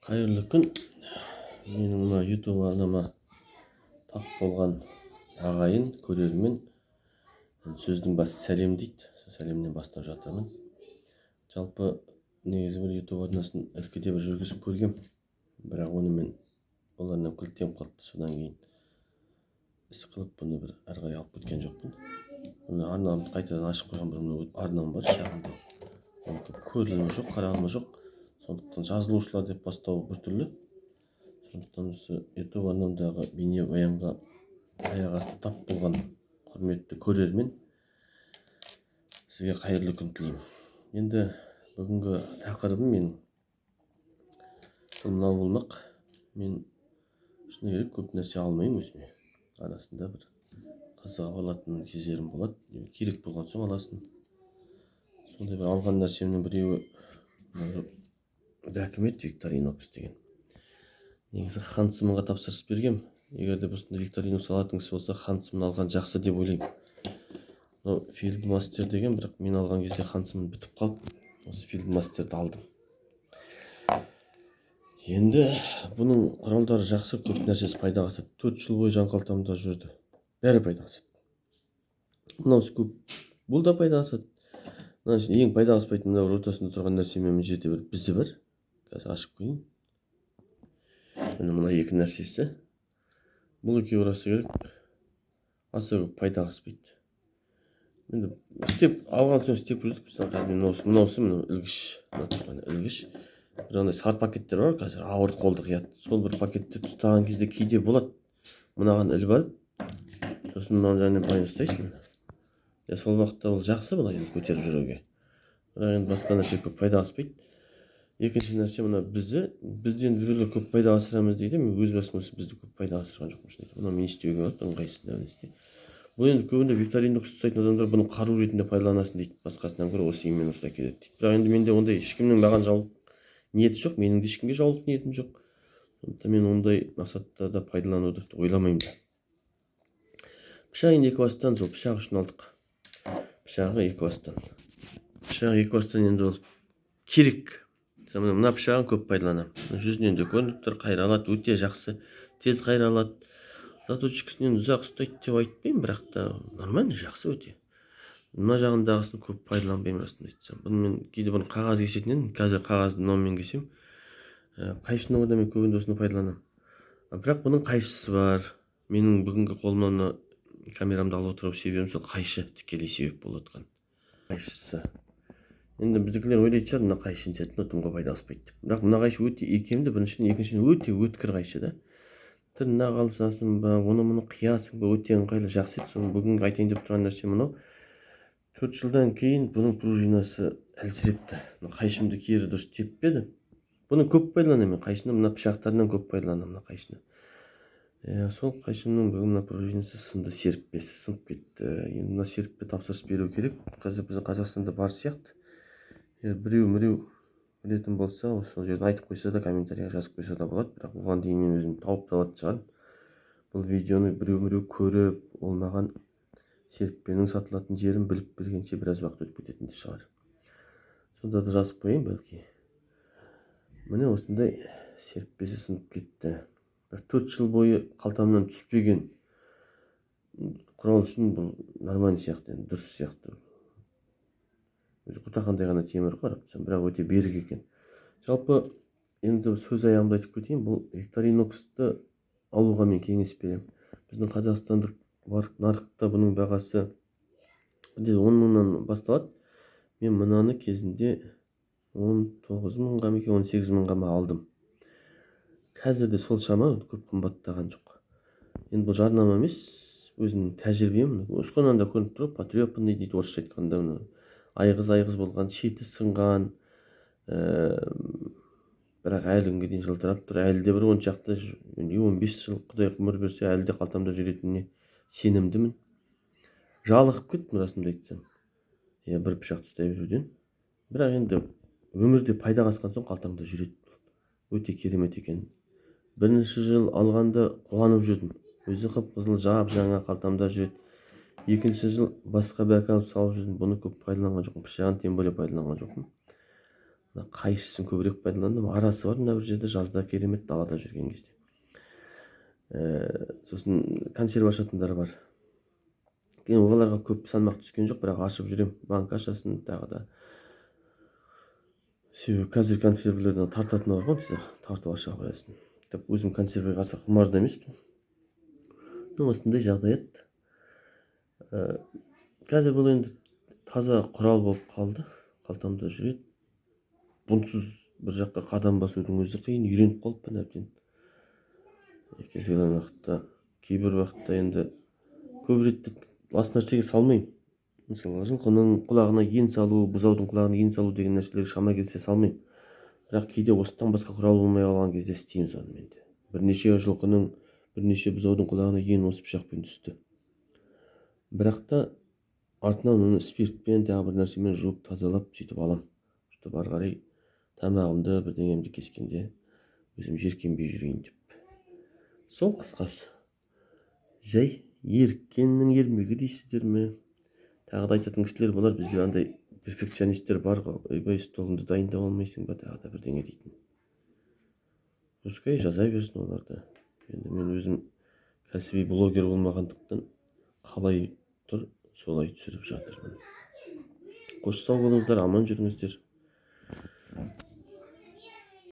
Қайырлы күн. Менің мына YouTube арнама тап болған ағайын, көрермен сөздің басы сәлем дейді. Сол сәлемнен бастап жатырмын. Жалпы негізі бір YouTube арнасын ілкіде бір жүргізіп көргем. Бірақ оны мен оларынан күлтем қалды. Содан кейін іс қылып бұны бір ары қарай алып кеткен жоқпын. Бұны арнамды қайтадан ашып қойған бір арнам бар, шағында. Оны көп көрілімі жоқ, қаралымы жоқ. Сондықтан жазылушылар деп бастау біртүрлі. Сондықтан осы YouTube арнамдағы бейнебаянға аяқ асты тап болған құрметті көрермен, сізге қайырлы күн тілеймін. Енді бүгінгі тақырыбым менің мынау болмақ. Мен шыны керек көп нәрсе алмаймын өзіме. Арасында бір қызыға алатын кездерім болады. Керек болған соң аласын. Сондай бір алған нәрсемнің біреуі документ Викторинокс деген. Негізі Хансымға тапсырыс бергем. Егер де бұсында Викторинокс алатын кісі болса, Хансымын алған жақсы деп ойлаймын. Филдмастер деген, бірақ мен алған кезде Хансымын бітіп қалып, осы Филдмастерді алдым. Енді бұның құралдары жақсы, көп нәрсесі пайдаға асады. 4 жыл бойы жан қалтамда жүрді. Бәрі пайдаға асады. Мынаусы көп, бұл да пайдаға асады. Ең пайдаға аспайтын мына ортасында тұрған нәрсемен мына жерде бір бізі бар. Қазір ашып қойайын. Мына екі нәрсесі. Бұл екеуі расы керек. Аса көп пайдаға аспайды. Енді істеп алған соң істеп жүрдік. Мынаусы ілгіш. Ілгіш. Жаңағыдай сары пакеттер бар қазір, ауыр қолды қияды. Сол бір пакеттерді ұстаған кезде кейде болады. Мынаған іліп алып, сосын мынаны жаңағы былай ұстайсың. Сол уақытта ол жақсы былай көтеріп жүруге. Бірақ енді басқа нәрсе көп пайдаға аспайды. Екінші нәрсе мына бізден біреулер көп пайдаға асырамыз дейді. Мен өз басым осы бізді көп пайдаға асырған жоқпын. Мына мен істеуге болады, ыңғайсыз нәрсе. Бұл енді көбінде Викторинокс ұстайтын адамдар бұны қару ретінде пайдаланасын дейді. Басқасынан гөрі осы емен осылай келеді дейді. Бірақ енді менде ондай ешкімнің маған жаулық ниеті жоқ, менің де ешкімге жаулық ниетім жоқ. Сондықтан мен ондай мақсаттарда пайдалануды ойламаймын да. Пышақ енді Эквастан, сол пышақ үшін алдық. Пышағы Эквастан. Пышақ Эквастан енді ол керек. Мына пышағын көп пайдаланамын. Жүзінен де көрініп тұр, қайралады, өте жақсы, тез қайралады. Заточкасынан ұзақ ұстайды деп айтпаймын, бірақ та нормально, жақсы өте. Мына жағындағысын көп пайдаланбаймын расында айтсам. Бұны мен кейде бұны қағаз кесетінен, қазір қағазды мынаумен кесем, қайшыны да мен көбінде осыны пайдаланамын. Бірақ бұның қайшысы бар. Менің бүгінгі қолымнан камерамды алып отыру себебім сол қайшы тікелей себеп болып отқан. Қайшысы. Енді біздікілер ойлайды шығар, мына қайшыны сәтін отынға пайда аспайды деп. Бірақ мына қайшы өте икемді, біріншіден, екіншіден өте өткір қайшы да. Тырнақ алсасын ба, оны қиясың ба, өте ыңғайлы, жақсы еді. Соны бүгінгі айтайын деп тұрған нәрсе мынау. 4 жылдан кейін бұның пружинасы әлсірепті. Қайшымды кері дұрыс теппеді. Бұны көп пайдаланамын мен, қайшыны мына пышақтарынан көп пайдаланамын мына қайшыны. Сол қайшымның бүгін мына пружинасы сынды, серіппесі сынып кетті. Енді мына серіппе тапсырыс беру керек. Қазір біздің Қазақстанда бар сияқты. Біреу білетін болса, осы жерден айтып қойса да, комментарияға жазып қойса да болады. Бірақ оған дейін мен өзім тауып алатын шығармын. Бұл видеоны біреу көріп, ол маған серіппенің сатылатын жерін біліп бергенше біраз уақыт өтіп кететін де шығар. Сонда да жазып қояйын бәлки. Міне осындай серіппесі сынып кетті. 4 жыл бойы қалтамнан түспеген құрал үшін бұл нормальный сияқты, дұрыс сияқты. Өзі құтақандай ғана темір қарап тұрсам, бірақ өте берік екен. Жалпы енді сөз аяғымды айтып кетейін. Бұл Викториноксты алуға мен кеңес беремін. Біздің қазақстандық нарықта бұның бағасы 10 мыңнан басталады. Мен мынаны кезінде 19 мыңға ма, 18 мыңға ма алдым. Қазір де сол шама көп қымбаттаған жоқ. Енді бұл жарнама емес, өзімнің тәжірибем. Осыған да көрініп тұр, потрепанный дейді орысша айтқанда. Айғыз болған, шеті сынған, бірақ әлі күнге дейін жылтырап тұр. Әлі де бір 10 шақты, 15 жыл Құдай ғұмыр берсе, әлі де қалтамда жүретініне сенімдімін. Жалығып кеттім расымды айтсам. Бір пышақты ұстай беруден. Бірақ енді өмірде пайдаға асқан соң қалтамда жүреді. Өте керемет екен. Бірінші жыл алғанда қуанып жүрдім. Өзі қып-қызыл жап-жаңа қалтамда жүреді. Екінші жыл басқа бәк алып салып жүрдім. Бұны көп пайдаланған жоқпын. Пышағын тем более пайдаланған жоқпын. мына қайшысын көбірек пайдаландым. Арасы бар мына бір жерде, жазда керемет далада жүрген кезде. Сосын консерв ашатындар бар. Кейін оларға көп салмақ түскен жоқ, бірақ ашып жүрем. Банка ашасын тағы да. Себебі қазір консервілерден тартатыны бар ғой, сіз тартып аша қоясың. Деп өзім консервіге аса құмар да емеспін. Осындай жағдаят. Қазір бұл енді таза құрал болып қалды. Қалтамда жүреді. Бұнсыз бір жаққа қадам басудың өзі қиын, үйреніп қалыппын әбден. Кез келген уақытта, кейбір уақытта енді көп ретте лас нәрсеге салмаймын. Мысалы, жылқының құлағына ен салу, бұзаудың құлағына ен салу деген нәрселерге шама келсе салмаймын. Бірақ кейде осыдан басқа құрал болмай қалған кезде істеймін соны мен де. Бірнеше жылқының, бірнеше бұзаудың құлағына ен осы пышақпен түсті. Бірақ та артынан оны спиртпен, тағы бір нәрсемен жуып тазалап сөйтіп алам. Сөйтіп ары қарай тамағымды, бірдеңемді кескенде өзім жеркенбей жүрейін деп. Сол қысқасы. Жай еріккеннің ермегі дейсіздер ме? Тағы да айтатын кісілер болар, бізде андай перфекционисттер бар ғой, ойбай столыңды дайындап алмайсың ба, тағы да бірдеңе дейтін. Пускай жаза берсін оларды. Енді мен өзім кәсіби блогер болмағандықтан қалай тұр, солай түсіріп жатырмын. Қош сау болыңыздар, аман жүріңіздер.